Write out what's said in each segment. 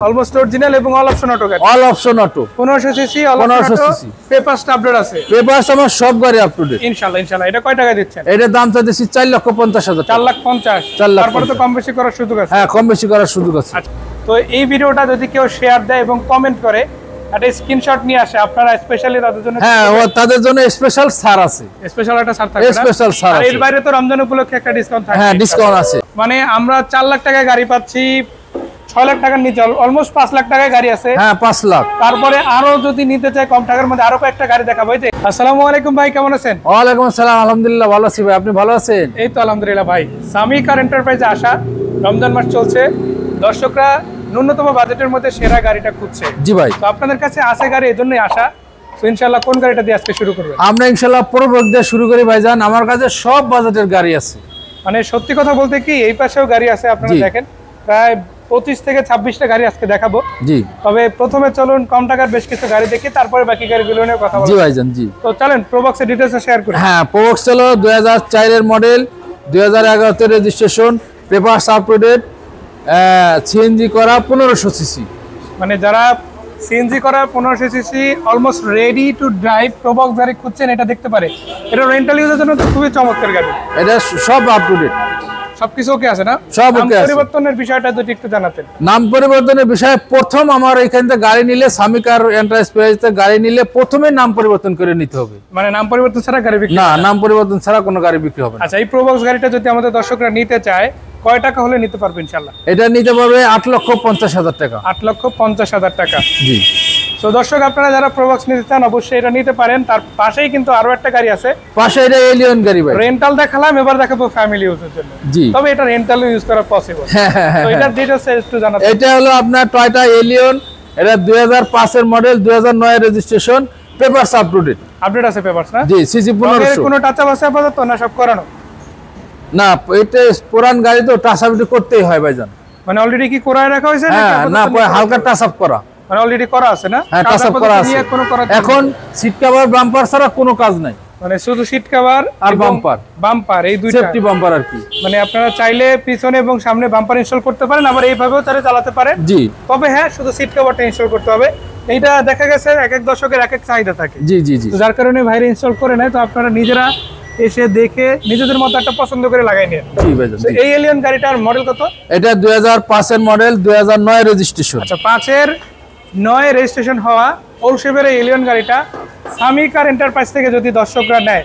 Almost original এবং all option auto গাড়ি। All option auto 1500 CC all option auto. পেপারসটা update আছে। Papers আমার সব গাড়ি আপ টু ডেট। ইনশাআল্লাহ ইনশাআল্লাহ। এটা কয় টাকা দিচ্ছেন? এটার দাম চাইতেছি 4,50,000 টাকা। 4,50,000। তারপরে তো কম বেশি করার সুযোগ আছে। হ্যাঁ, কম বেশি করার সুযোগ আছে। আচ্ছা, তো এই ভিডিওটা যদি কেউ শেয়ার দেয় এবং কমেন্ট করে একটা স্ক্রিনশট নিয়ে আসে, আপনারা স্পেশালি তাদের জন্য হ্যাঁ, তাদের জন্য স্পেশাল ছাড় আছে। স্পেশাল একটা ছাড় থাকবে না? স্পেশাল ছাড় আছে। আর এর বাইরে তো রমজান উপলক্ষে একটা ডিসকাউন্ট থাকবে। হ্যাঁ, ডিসকাউন্ট আছে। মানে আমরা 4 লাখ টাকায় গাড়ি পাচ্ছি, 6 লাখ টাকার নিচে অলমোস্ট 5 লাখ টাকায় গাড়ি আছে। হ্যাঁ, 5 লাখ। তারপরে আরো যদি নিতে চাই কম টাকার মধ্যে আরো কয়েকটা গাড়ি দেখাবো। এই যে আসসালামু আলাইকুম ভাই, কেমন আছেন? ওয়ালাইকুম আসসালাম, আলহামদুলিল্লাহ ভালো আছি ভাই, আপনি ভালো আছেন? এই তো আলহামদুলিল্লাহ ভাই। সামি কার এন্টারপ্রাইজে আসা, রমজান মাস চলছে, দর্শকরা ন্যূনতম বাজেটের মধ্যে সেরা গাড়িটা খুঁজছে। জি ভাই, তো আপনাদের কাছে আছে গাড়ি, এজন্যই আসা। তো ইনশাআল্লাহ কোন গাড়িটা দিয়ে আজকে শুরু করবেন? আমরা ইনশাআল্লাহ প্রোডাক্ট দিয়ে শুরু করি ভাইজান। আমার কাছে সব বাজেটের গাড়ি আছে। মানে সত্যি কথা বলতে কি, এই পাশেও গাড়ি আছে, আপনারা দেখেন প্রায় 25 থেকে 26টা গাড়ি আজকে দেখাবো। জি, তবে প্রথমে চলুন কম টাকার বেশ কিছু গাড়ি দেখি, তারপরে বাকি গাড়িগুলো নিয়ে কথা বলবো। জি ভাইজান, জি। তো চলেন প্রোবক্সের ডিটেইলস শেয়ার করি। হ্যাঁ, প্রোবক্স হলো 2004 এর মডেল, 2011 তে registration, papers up to date, CNG করা, 1500 সিসি। মানে যারা সিএনজি করা 1500 cc almost ready to drive Probox গাড়ি খুঁজছেন, এটা দেখতে পারে। এটা রেন্টাল ইউজের জন্য তো খুবই চমৎকার গাড়ি। এটা সব আপ টু ডেট, সবকিছু ওকে আছে না? সব ওকে আছে। পরিবর্তনের বিষয়টা যদি একটু জানাতেন। নাম পরিবর্তনের বিষয়ে প্রথম আমার এখান থেকে গাড়ি নিলে, সামি কার এন্টারপ্রাইজে গাড়ি নিলে প্রথমে নাম পরিবর্তন করে নিতে হবে। মানে নাম পরিবর্তন ছাড়া গাড়ি বিক্রি না, নাম পরিবর্তন ছাড়া কোনো গাড়ি বিক্রি হবে না। আচ্ছা, এই প্রোবক্স গাড়িটা যদি আমাদের দর্শকরা নিতে চায়, কয় টাকা হলে নিতে পারবে ইনশাআল্লাহ? এটা নিতে পারবে 8,50,000 টাকা। 8,50,000 টাকা। জি। তো দর্শক, আপনারা যারা প্রোবক্স নিতে চান অবশ্যই এটা নিতে পারেন। তার পাশেই কিন্তু আরো একটা গাড়ি আছে, পাশে এটা এলিয়ন গাড়ি ভাই। রেন্টাল দেখালাম, এবার দেখাবো ফ্যামিলি ইউজের জন্য। জি। তবে এটা রেন্টাল ইউজ করা পসিবল। তো এটার ডিটেইলস একটু জানাতে। এটা হলো আপনার টয়োটা এলিয়ন, এটা 2005 এর মডেল, 2009 এর registration, papers up to date. Update আছে পেপারস না? জি, সিসি 1500। কোনো টাচ আপ আছে আপাতত না সব করানো? না, এটা পুরান গাড়ি তো টাচ আপ করতেই হয় ভাইজান। মানে অলরেডি কি করায় রাখা হয়েছে? হ্যাঁ, না হালকা টাচ আপ করা। মানে অলরেডি করা আছে না? হ্যাঁ, টাচ আপ করা আছে। এখন সিট কভার বাম্পার ছাড়া কোনো কাজ নাই। মানে শুধু সিট কভার আর বাম্পার, বাম্পার এই দুইটা সেফটি বাম্পার আর কি। মানে আপনারা চাইলে পিছনে এবং সামনে বাম্পার ইনস্টল করতে পারেন, আবার এইভাবেও তারা চালাতে পারেন। জি। তবে হ্যাঁ, শুধু সিট কভারটা ইনস্টল করতে হবে। এইটা দেখা গেছে এক এক দর্শকের এক এক চাহিদা থাকে। জি জি জি। যার কারণে ভাইরে ইনস্টল করে নেয়। তো আপনারা নিজেরা এসে দেখে নিজেদের মতো একটা পছন্দ করে লাগাই নিন। জি ভাইজান। এই এলিয়ন গাড়িটার মডেল কত? এটা 2005 এর মডেল, 2009 রেজিস্ট্রেশন। আচ্ছা, 5 9 রেজিস্ট্রেশন হওয়া ওলশেপের এলিয়ন গাড়িটা সামি কার এন্টারপ্রাইজ থেকে যদি দর্শকরা নেয়,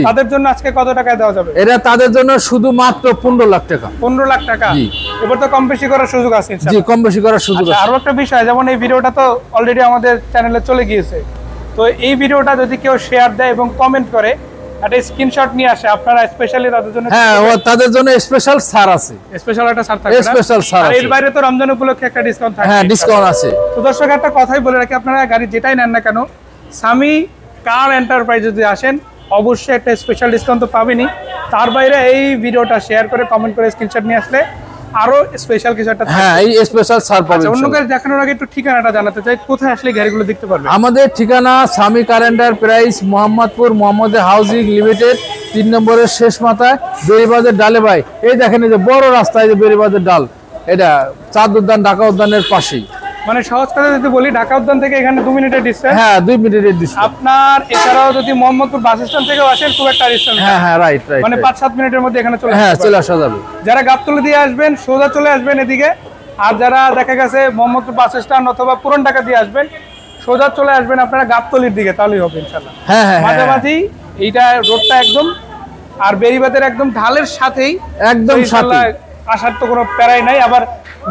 তাদের জন্য আজকে কত টাকায় দেওয়া যাবে? এটা তাদের জন্য শুধুমাত্র 15 লাখ টাকা। 15 লাখ টাকা। জি। এবার তো কম বেশি করার সুযোগ আছে জি, কম বেশি করার সুযোগ আছে। আরো একটা বিষয়, যেমন এই ভিডিওটা তো অলরেডি আমাদের চ্যানেলে চলে গিয়েছে। তো এই ভিডিওটা যদি কেউ শেয়ার দেয় এবং কমেন্ট করে একটা স্ক্রিনশট নিয়ে আসে, আপনারা স্পেশালি তাদের জন্য হ্যাঁ, তাদের জন্য স্পেশাল ছাড় আছে। স্পেশাল একটা ছাড় থাকবে না? স্পেশাল ছাড় আছে। আর এর বাইরে তো রমজান উপলক্ষে একটা ডিসকাউন্ট থাকবে। হ্যাঁ, ডিসকাউন্ট আছে। তো দর্শক, একটা কথাই বলে রাখি, আপনারা গাড়ি যেটাই নেন না কেন, সামি কার এন্টারপ্রাইজ যদি আসেন অবশ্যই একটা স্পেশাল ডিসকাউন্ট তো পাবেনই। তার বাইরে এই ভিডিওটা শেয়ার করে কমেন্ট করে স্ক্রিনশট নিয়ে আসলে আরো স্পেশাল কিছু একটা। হ্যাঁ, এই স্পেশাল ছাড় পাবেন। অন্য গাড়ি দেখানোর আগে একটু ঠিকানাটা জানাতে চাই, কোথায় আসলে গাড়িগুলো দেখতে পারবে? আমাদের ঠিকানা Sami car enterprise, Mohammadpur, Mohammad housing limited, 3 নম্বরের শেষ মাথায়, বেরিবাজার ডালে ভাই। এই দেখেন, এই যে বড় রাস্তায় যে বেরিবাজার ডাল, এটা চাঁদ উদ্যান, ঢাকা উদ্যানের পাশেই। মানে সহজ কথা যদি বলি, ঢাকা উদ্যান থেকে এখানে 2 মিনিটের ডিসটেন্স। হ্যাঁ, 2 মিনিটের ডিসটেন্স। আপনার এছাড়াও যদি মোহাম্মদপুর বাস স্ট্যান্ড থেকেও আসেন, খুব একটা ডিসটেন্স। হ্যাঁ হ্যাঁ, রাইট রাইট। মানে 5-7 মিনিটের মধ্যে এখানে চলে হ্যাঁ, চলে আসা যাবে। যারা গাবতলী দিয়ে আসবেন সোজা চলে আসবেন এদিকে, আর যারা দেখা গেছে মোহাম্মদপুর বাস স্ট্যান্ড অথবা পুরান ঢাকা দিয়ে আসবেন, সোজা চলে আসবেন আপনারা গাবতলীর দিকে, তাহলেই হবে ইনশাআল্লাহ। হ্যাঁ হ্যাঁ, মাঝামাঝি এইটা রোডটা একদম, আর বেরিবাদের একদম ঢালের সাথেই, একদম সাথে আসার তো কোনো প্যারাই নাই। আবার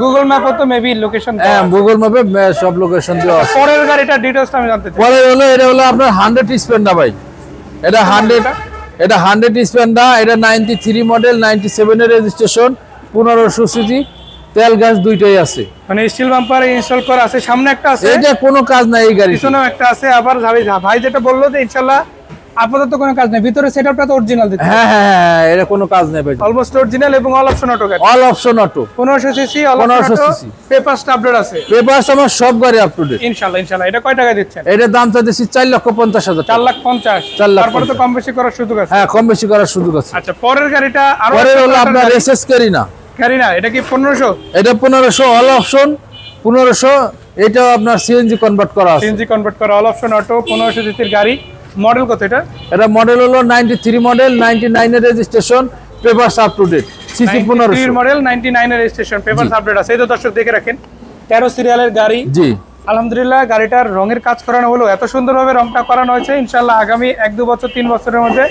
গুগল ম্যাপে তো মেবি লোকেশন, হ্যাঁ গুগল ম্যাপে সব লোকেশন দেওয়া আছে। পরের গাড়িটা ডিটেইলসটা আমি জানতে চাই। পরে হলো, এটা হলো আপনার 100 স্পেন্ডা ভাই। এটা 100 স্পেন্ডা, এটা 93 মডেল, 97 এর রেজিস্ট্রেশন, 1500 সিসি, তেল গ্যাস দুইটাই আছে। মানে স্টিল বাম্পার ইনস্টল করা আছে, সামনে একটা আছে, এটা কোনো কাজ নাই এই গাড়ি, পিছনেও একটা আছে। আবার ভাই যেটা বললো যে ইনশাআল্লাহ আপাতত কোনো কাজ নেই, ভিতরে সেটআপটা তো অরিজিনাল দিতে। হ্যাঁ হ্যাঁ হ্যাঁ, এটা কোনো কাজ নেই ভাই। অলমোস্ট অরিজিনাল এবং অল অপশন অটো গাড়ি। All option auto, 1500 CC, all option auto, পেপারসটা আপডেট আছে। পেপারস আমার সব গাড়ি আপ টু ডেট। ইনশাআল্লাহ ইনশাআল্লাহ। এটা কয় টাকা দিচ্ছেন? এটার দাম চাইতেছি 4,50,000 টাকা। 4,50,000। তারপরে তো কম বেশি করার সুযোগ আছে। হ্যাঁ, কম বেশি করার সুযোগ আছে। আচ্ছা, পরের গাড়িটা আরো পরের হলো আপনার এসএস ক্যারিনা। ক্যারিনা, এটা কি 1500? এটা 1500 অল অপশন, 1500, এটাও আপনার সিএনজি কনভার্ট করা আছে। সিএনজি কনভার্ট করা অল অপশন অটো 1500 সিসির গাড়ি। মডেল কত এটা? এটা মডেল হলো 93 মডেল, 99 এর registration, papers up to date, cc 1500 model, 99 এর রেজিস্ট্রেশন, পেপারস আপডেট আছে। এই তো দর্শক দেখে রাখেন 13 সিরিয়ালের গাড়ি। জি আলহামদুলিল্লাহ গাড়িটার রঙের কাজ করানো হলো, এত সুন্দরভাবে রংটা করানো হয়েছে। ইনশাআল্লাহ আগামী 1-2 বছর 3 বছরের মধ্যে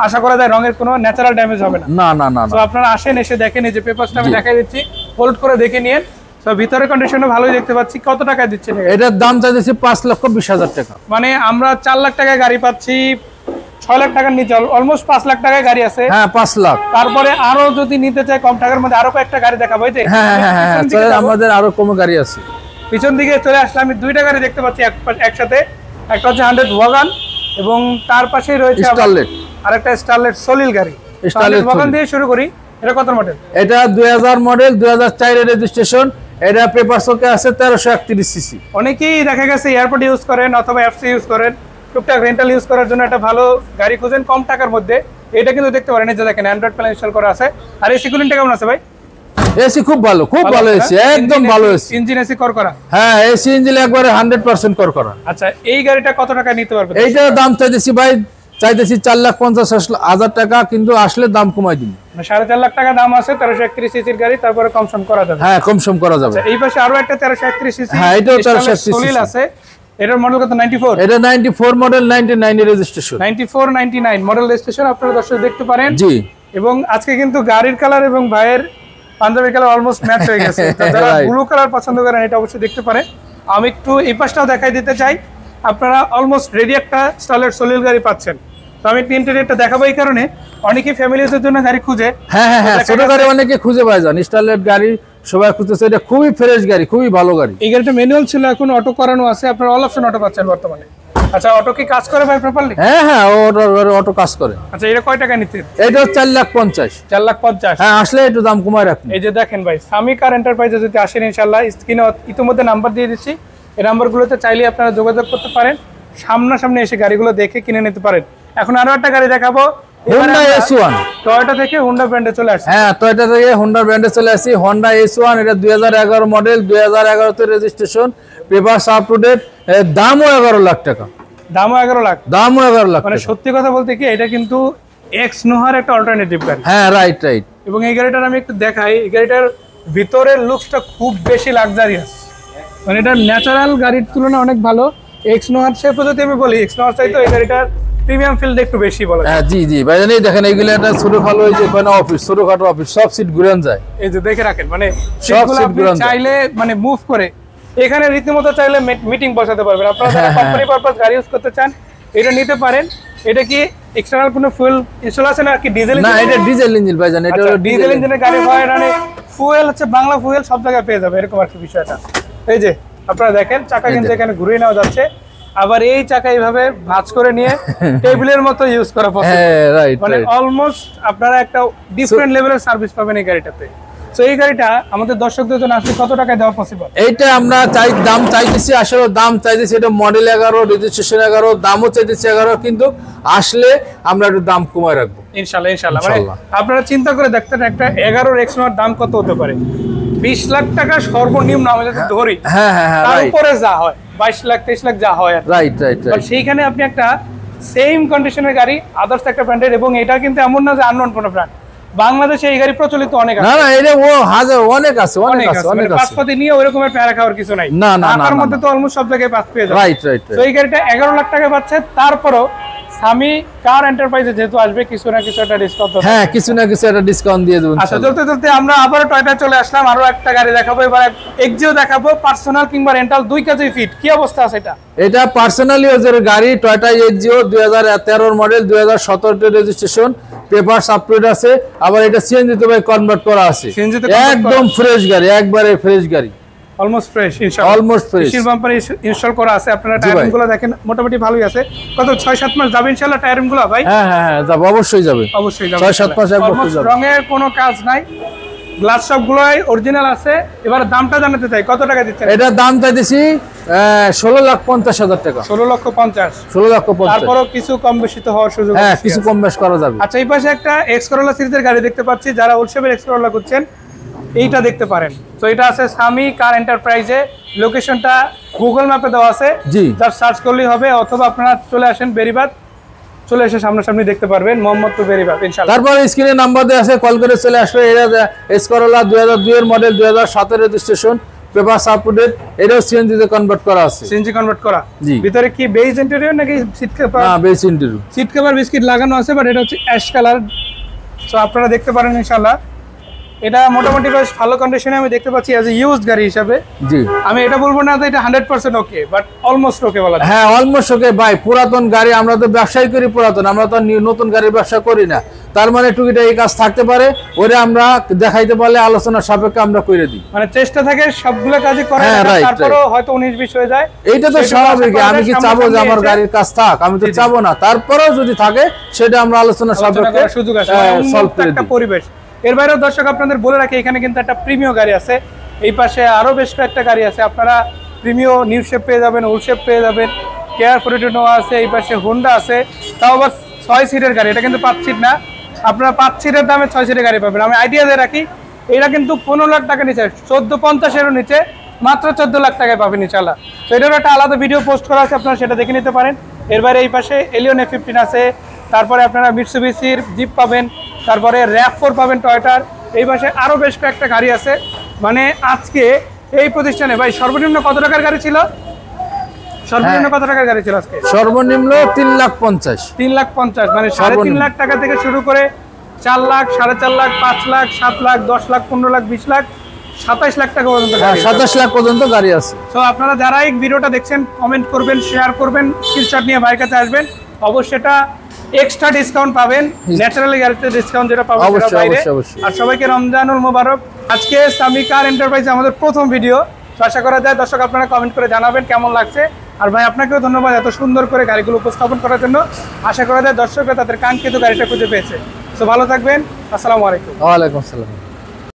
আশা করা যায় রঙের কোনো ন্যাচারাল ড্যামেজ হবে না। না না না। তো আপনারা আসেন, এসে দেখেন, এই যে পেপারসটা আমি দেখাই দিচ্ছি, হোল্ড করে দেখে নিয়েন। তো ভিতরে কন্ডিশনও ভালোই দেখতে পাচ্ছি। কত টাকায় দিচ্ছেন এটার দাম চাইছি 5,20,000 টাকা। মানে আমরা 4 লাখ টাকায় গাড়ি পাচ্ছি, 6 লাখ টাকার নিচে অলমোস্ট 5 লাখ টাকায় গাড়ি আছে। হ্যাঁ 5 লাখ। তারপরে আরো যদি নিতে চাই কম টাকার মধ্যে আরো কয়েকটা গাড়ি দেখাবো। এই যে আমাদের আরো কম গাড়ি আছে। পিছন দিকে চলে আসলে আমি 2টা গাড়ি দেখতে পাচ্ছি একসাথে। একটা হচ্ছে 100 ওয়াগন এবং তার পাশেই রয়েছে স্টারলেট, আরেকটা স্টারলেট সলিল গাড়ি। স্টারলেট ওয়াগন দিয়ে শুরু করি। এটা কত মডেল? এটা 2000 মডেল, 2004 এর রেজিস্ট্রেশন। এটা পেপারস ওকে আছে 1331 সিসি। অনেকেই দেখা গেছে এয়ারপোর্ট ইউজ করেন অথবা এফসি ইউজ করেন, টুকটাক রেন্টাল ইউজ করার জন্য একটা ভালো গাড়ি খুঁজেন কম টাকার মধ্যে। এটা কিন্তু দেখতে পারেন, এই যে দেখেন অ্যান্ড্রয়েড প্ল্যান ইনস্টল করা আছে। আর এসি কুলিংটা কেমন আছে ভাই? এসি খুব ভালো, খুব ভালো এসি, একদম ভালো এসি। ইঞ্জিন এসি কর করা? হ্যাঁ এসি ইঞ্জিন একবারে 100% কর করা। আচ্ছা এই গাড়িটা কত টাকা নিতে পারবে? এইটার দাম চাইতেছি ভাই, চাইতেছি 4,50,000 টাকা, কিন্তু আসলে দাম কমাই দিন। 4.5 লাখ টাকা দাম আছে, 1331 সিসির গাড়ি, তারপরে কম সম করা যাবে। হ্যাঁ কম সম করা যাবে। এই পাশে আরো একটা 1331 সিসি, হ্যাঁ এটাও 1331 সলিল আছে। এটার মডেল কত? 94। এটা 94 মডেল, 99 এর রেজিস্ট্রেশন। 94 99 মডেল রেজিস্ট্রেশন, আপনারা দর্শক দেখতে পারেন। জি। এবং আজকে কিন্তু গাড়ির কালার এবং ভাইয়ের পাঞ্জাবির কালার অলমোস্ট ম্যাচ হয়ে গেছে। যারা ব্লু কালার পছন্দ করেন এটা অবশ্যই দেখতে পারেন। আমি একটু এই পাশটাও দেখাই দিতে চাই। আপনারা অলমোস্ট রেডি একটা স্টারলেট সলিল গাড়ি পাচ্ছেন। তো আমি ইন্টেরিয়রটা দেখাবো এই কারণে, অনেকেই ফ্যামিলিদের জন্য গাড়ি খুঁজে। হ্যাঁ হ্যাঁ হ্যাঁ, ছোট গাড়ি অনেকে খুঁজে পায় যান, স্টারলেট গাড়ি সবাই খুঁজতেছে। এটা খুবই ফ্রেশ গাড়ি, খুবই ভালো গাড়ি। এই গাড়িটা ম্যানুয়াল ছিল, এখন অটো করানো আছে। আপনারা অল অপশন অটো পাচ্ছেন বর্তমানে। আচ্ছা অটো কি কাজ করে ভাই প্রপারলি? হ্যাঁ হ্যাঁ অটো কাজ করে। আচ্ছা এটা কয় টাকা নিতে? এটা 4,50,000। 4,50,000। হ্যাঁ আসলে একটু দাম কমায় রাখুন। এই যে দেখেন ভাই, সামি কার এন্টারপ্রাইজে যদি আসেন ইনশাআল্লাহ স্ক্রিনে ইতিমধ্যে নাম্বার দিয়ে দিচ্ছি, এই নাম্বারগুলোতে চাইলে আপনারা যোগাযোগ করতে পারেন, সামনাসামনি এসে গাড়িগুলো দেখে কিনে নিতে পারেন। এখন আরো একটা গাড়ি দেখাবো, হোন্ডা S1। টয়োটা থেকে হোন্ডা ব্র্যান্ডে চলে আসছে। হ্যাঁ টয়োটা থেকে হোন্ডা ব্র্যান্ডে চলে আসছে, হোন্ডা S1। এটা 2011 মডেল, 2011 তে registration, papers up to date. দামও 11 লাখ টাকা। দামও 11 লাখ? দামও 11 লাখ। মানে সত্যি কথা বলতে কি এটা কিন্তু এক্স নোহার একটা অল্টারনেটিভ গাড়ি। হ্যাঁ রাইট রাইট। এবং এই গাড়িটার আমি একটু দেখাই, এই গাড়িটার ভিতরের লুকসটা খুব বেশি লাক্সারিয়াস, মানে এটা ন্যাচারাল গাড়ির তুলনায় অনেক ভালো। এক্স নোহার সে যদি আমি বলি, এক্স নোহার চাইতো এই গাড়িটার প্রিমিয়াম ফিল্ড একটু বেশি বলা যায়। হ্যাঁ জি জি ভাই, জানেন দেখেন এইগুলো একটা ছোটখাটো এই যে কোনো অফিস, ছোটখাটো অফিস, সব সিট ঘুরেন যায়। এই যে দেখে রাখেন, মানে সব সিটগুলো সিট আপনি ঘুরান যায়। চাইলে মানে মুভ করে এখানে রীতিমতো চাইলে মিটিং বসাতে পারবেন। আপনারা যারা কোম্পানি পারপাস গাড়ি ইউজ করতে চান এটা নিতে পারেন। এটা কি এক্সটারনাল কোনো ফুয়েল ইনস্টল আছে না কি ডিজেল? না এটা ডিজেল ইঞ্জিন ভাই, জানেন এটা হলো ডিজেল ইঞ্জিনের গাড়ি হয়, মানে ফুয়েল হচ্ছে বাংলা ফুয়েল সব জায়গায় পেয়ে যাবে, এরকম আর কি বিষয়টা। এই যে আপনারা দেখেন চাকা কিন্তু এখানে ঘুরিয়ে নেওয়া যাচ্ছে, আবার এই চাকা এইভাবে ভাঁজ করে নিয়ে টেবিলের মতো ইউজ করা পসিবল। হ্যাঁ রাইট, মানে অলমোস্ট আপনারা একটা ডিফারেন্ট লেভেলের সার্ভিস পাবেন এই গাড়িটাতে। তো এই গাড়িটা আমাদের দর্শকদের জন্য আসলে কত টাকায় দেওয়া পসিবল? এইটা আমরা দাম চাইতেছি, আসলে দাম চাইতেছি এটা মডেল 11, রেজিস্ট্রেশন 11, দামও চাইতেছি 11, কিন্তু আসলে আমরা একটু দাম কমায় রাখবো ইনশাআল্লাহ। ইনশাআল্লাহ মানে আপনারা চিন্তা করে দেখতেন একটা 11 এক্সনোর দাম কত হতে পারে? 20 লাখ টাকা সর্বনিম্ন আমরা যদি ধরি। হ্যাঁ হ্যাঁ হ্যাঁ, তার উপরে যা হয় 22 লাখ 23 লাখ যা হয়, রাইট রাইট রাইট। সেইখানে আপনি একটা সেম কন্ডিশনের গাড়ি আদার্স একটা ব্র্যান্ডের, এবং এটা কিন্তু এমন না যে আননোন কোনো ব্র্যান্ড, বাংলাদেশে এই গাড়ি প্রচলিত অনেক আছে। না না এটা ও হাজার অনেক আছে, অনেক আছে, অনেক আছে। পাসপতি নিয়ে ওরকমের প্যারা খাওয়ার কিছু নাই। না না না, তার মধ্যে তো অলমোস্ট সব জায়গায় পাস পেয়ে যাবে। Right right. তো এই গাড়িটা 11 লাখ টাকা পাচ্ছে। তারপরও সামি কার এন্টারপ্রাইজে যেহেতু আসবে, কিছু না কিছু একটা ডিসকাউন্ট। হ্যাঁ কিছু না কিছু একটা ডিসকাউন্ট দিয়ে দেব। আচ্ছা চলতে চলতে আমরা আবার টয়টা চলে আসলাম, আরো একটা গাড়ি দেখাবো, এবার এক্সিও দেখাবো, পার্সোনাল কিংবা রেন্টাল দুই কাজেই ফিট। কি অবস্থা আছে এটা? এটা পার্সোনাল ইউজের গাড়ি, Toyota Axio 2013 model, 2017 registration, papers update আছে, আবার এটা সিএনজি তে ভাই কনভার্ট করা আছে। একদম ফ্রেশ গাড়ি, একবারে ফ্রেশ গাড়ি, অলমোস্ট ফ্রেশ ইনশাআল্লাহ। Almost fresh. Seal bumper install করা আছে। আপনারা টায়ারিংগুলো দেখেন মোটামুটি ভালোই আছে। কত 6-7 মাস যাবে ইনশাআল্লাহ টায়ারিংগুলো ভাই? হ্যাঁ হ্যাঁ হ্যাঁ যাবে, অবশ্যই যাবে, অবশ্যই যাবে। 6-7 মাস এক বছর যাবে। রঙের কোনো কাজ নাই, গ্লাস সবগুলোই অরিজিনাল আছে। এবার দামটা জানাতে চাই, কত টাকা দিচ্ছেন? এটা দাম চাইতেছি 16,50,000 টাকা। 16,50,000। 16,50,000। তারপরও কিছু কম বেশি তো হওয়ার সুযোগ আছে। হ্যাঁ কিছু কম বেশ করা যাবে। আচ্ছা এই পাশে একটা এক্স করোলা সিরিজের গাড়ি দেখতে পাচ্ছি, যারা ওলসেভের এক্স করোলা করছেন এইটা দেখতে পারেন। তো এটা আছে সামি কার এন্টারপ্রাইজে, লোকেশনটা গুগল ম্যাপে দেওয়া আছে, জি জাস্ট সার্চ করলেই হবে, অথবা আপনারা চলে আসেন বেরিবাদ, চলে এসে সামনাসামনি দেখতে পারবেন মোহাম্মদপুর বেরিবাদ ইনশাআল্লাহ। তারপরে স্ক্রিনে নাম্বার দেওয়া আছে, কল করে চলে আসবে। এটা এসকরোলা 2002 এর মডেল, 2017 রেজিস্ট্রেশন, পেপার আপডেট, এটাও সিএনজি তে কনভার্ট করা আছে। সিএনজি কনভার্ট করা, জি। ভিতরে কি বেজ ইন্টেরিয়র নাকি সিট কভার? হ্যাঁ, beige interior, seat cover biscuit লাগানো আছে, বাট এটা হচ্ছে অ্যাশ কালার। সো আপনারা দেখতে পারেন ইনশাআল্লাহ। এটা মোটামুটি বেশ ভালো কন্ডিশনে আমি দেখতে পাচ্ছি অ্যাজ এ ইউজড গাড়ি হিসাবে। জি আমি এটা বলবো না যে এটা 100% ওকে, বাট অলমোস্ট ওকে বলা যায়। হ্যাঁ, অলমোস্ট ওকে ভাই। পুরাতন গাড়ি, আমরা তো ব্যবসায়ী করি পুরাতন, আমরা তো নতুন গাড়ির ব্যবসা করি না। তার মানে টুকিটাকি কাজ থাকতে পারে, ওরে আমরা দেখাইতে পারলে আলোচনা সাপেক্ষে আমরা করে দিই। মানে চেষ্টা থাকে সবগুলো কাজই করা, হ্যাঁ, right, তারপরেও হয়তো 19-20 হয়ে যায়। এইটা তো সেটা স্বাভাবিক। আশা করা আমি যায় কি চাবো যে আমার সামনাসামনি গাড়ির কাজ থাক? আমি তো চাবো না। তারপরেও যদি থাকে সেটা আমরা আলোচনা সাপেক্ষে করার সুযোগ আছে, সলভ করে একটা দিই। পরিবেশ। এর বাইরেও দর্শক আপনাদের বলে রাখি, এখানে কিন্তু একটা প্রিমিয় গাড়ি আছে, এই পাশে আরো বেশ কয়েকটা গাড়ি আছে। আপনারা প্রিমিয় নিউ শেপ পেয়ে যাবেন, ওল্ড শেপ পেয়ে যাবেন, কেয়ার ফোর্টিনো আছে, এই পাশে হোন্ডা আছে, তাও আবার 6 সিটের গাড়ি। এটা কিন্তু 5 সিট না, আপনারা 5 সিটের দামে 6 সিটের গাড়ি পাবেন। আমি আইডিয়া দিয়ে রাখি, এটা কিন্তু 15 লাখ টাকা নিচে, 1450-এরও নিচে, মাত্র 14 লাখ টাকায় পাবেন ইনশাআল্লাহ। তো এটার একটা আলাদা ভিডিও পোস্ট করা আছে, আপনারা সেটা দেখে নিতে পারেন। এর বাইরে এই পাশে এলিয়ন A15 আছে, তারপরে আপনারা মিৎসুবিশির জিপ পাবেন, তারপরে RAV4 পাবেন টয়োটার, এই পাশে আরও বেশ কয়েকটা গাড়ি আছে। মানে আজকে এই প্রতিষ্ঠানে ভাই সর্বনিম্ন কত টাকার গাড়ি ছিল? সর্বনিম্ন কত টাকার গাড়ি ছিল আজকে? সর্বনিম্ন 3,50,000। 3,50,000, মানে 3.5 লাখ টাকা থেকে শুরু করে 4 লাখ, 4.5 লাখ, 5 লাখ, 7 লাখ, 10 লাখ, 15 লাখ, 20 লাখ, 27 লাখ টাকা পর্যন্ত হ্যাঁ, গাড়ি। 27 লাখ পর্যন্ত গাড়ি আছে। তো আপনারা যারা এই ভিডিওটা দেখছেন, কমেন্ট করবেন, শেয়ার করবেন, স্ক্রিনশট নিয়ে ভাইয়ের কাছে আসবেন, অবশ্যই এটা এক্সট্রা ডিসকাউন্ট পাবেন, ন্যাচারালি গাড়িতে ডিসকাউন্ট যেটা পাবেন সেটা বাইরে। আর সবাইকে রমজানুল মোবারক। আজকে সামি কার এন্টারপ্রাইজে আমাদের প্রথম ভিডিও, তো আশা করা যায় দর্শক আপনারা কমেন্ট করে জানাবেন কেমন লাগছে। আর ভাই আপনাকেও ধন্যবাদ এত সুন্দর করে গাড়িগুলো উপস্থাপন করার জন্য। আশা করা যায় দর্শকরা তাদের কাঙ্ক্ষিত গাড়িটা খুঁজে পেয়েছে। তো ভালো থাকবেন, আসসালামু আলাইকুম। ওয়ালাইকুম আসসালাম।